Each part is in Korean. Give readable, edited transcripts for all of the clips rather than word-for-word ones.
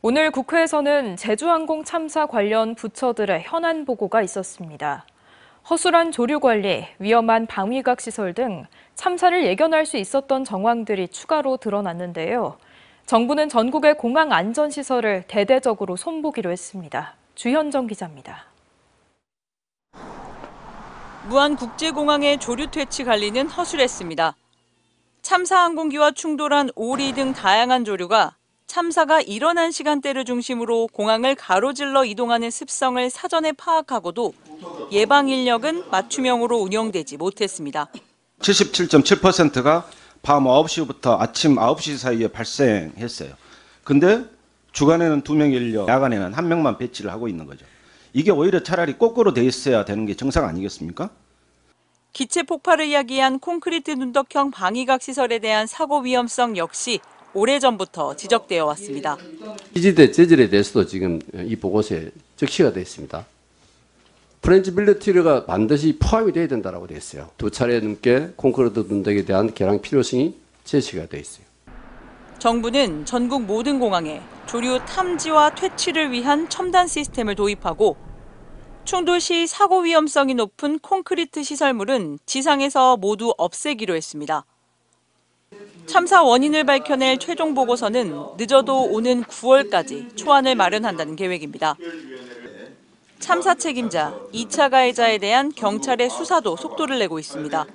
오늘 국회에서는 제주항공 참사 관련 부처들의 현안 보고가 있었습니다. 허술한 조류 관리, 위험한 방위각 시설 등 참사를 예견할 수 있었던 정황들이 추가로 드러났는데요. 정부는 전국의 공항 안전시설을 대대적으로 손보기로 했습니다. 주현정 기자입니다. 무안국제공항의 조류 퇴치 관리는 허술했습니다. 참사 항공기와 충돌한 오리 등 다양한 조류가 참사가 일어난 시간대를 중심으로 공항을 가로질러 이동하는 습성을 사전에 파악하고도 예방 인력은 맞춤형으로 운영되지 못했습니다. 77.7%가 밤 9시부터 아침 9시 사이에 발생했어요. 근데 주간에는 2명 인력, 야간에는 1명만 배치를 하고 있는 거죠. 이게 오히려 차라리 거꾸로 돼 있어야 되는 게 정상 아니겠습니까? 기체 폭발을 야기한 콘크리트 눈덕형 방위각 시설에 대한 사고 위험성 역시 오래전부터 지적되어 왔습니다. 지지대 재질에 대해서도 지금 이 보고서에 적시가 되어 있습니다. 프렌치 빌리티가 반드시 포함이 되어야 된다고 되어 있어요. 2차례 넘게 콘크리트 눈덕에 대한 개량 필요성이 제시가 되어 있어요. 정부는 전국 모든 공항에 조류 탐지와 퇴치를 위한 첨단 시스템을 도입하고 충돌 시 사고 위험성이 높은 콘크리트 시설물은 지상에서 모두 없애기로 했습니다. 참사 원인을 밝혀낼 최종 보고서는 늦어도 오는 9월까지 초안을 마련한다는 계획입니다. 참사 책임자, 2차 가해자에 대한 경찰의 수사도 속도를 내고 있습니다.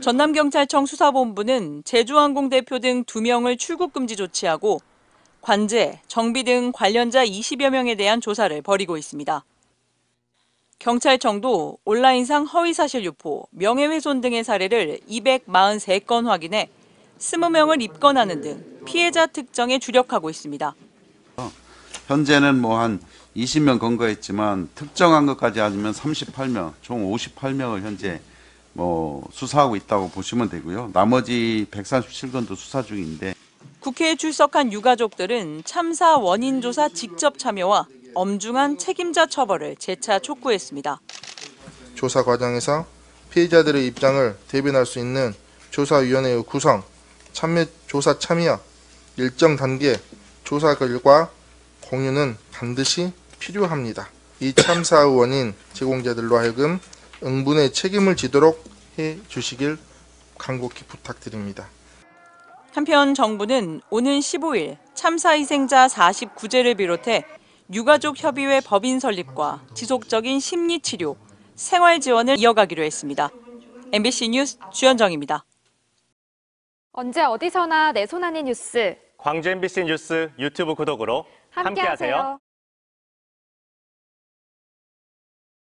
전남경찰청 수사본부는 제주항공 대표 등 2명을 출국 금지 조치하고 관제, 정비 등 관련자 20여 명에 대한 조사를 벌이고 있습니다. 경찰청도 온라인상 허위사실 유포, 명예훼손 등의 사례를 243건 확인해 20명을 입건하는 등 피해자 특정에 주력하고 있습니다. 현재는 한 20명 검거했지만 특정한 것까지 하면 38명, 총 58명을 현재 수사하고 있다고 보시면 되고요. 나머지 137건도 수사 중인데. 국회에 출석한 유가족들은 참사 원인 조사 직접 참여와 엄중한 책임자 처벌을 재차 촉구했습니다. 조사 과정에서 피해자들의 입장을 대변할 수 있는 조사위원회의 구성, 조사 참여, 일정 단계 조사 결과 공유는 반드시 필요합니다. 이 참사의 원인 제공자들로 하여금 응분의 책임을 지도록 해주시길 간곡히 부탁드립니다. 한편 정부는 오는 15일 참사 희생자 49제를 비롯해 유가족 협의회 법인 설립과 지속적인 심리치료, 생활 지원을 이어가기로 했습니다. MBC 뉴스 주현정입니다. 언제 어디서나 내 손 안의 뉴스. 광주 MBC 뉴스 유튜브 구독으로 함께하세요.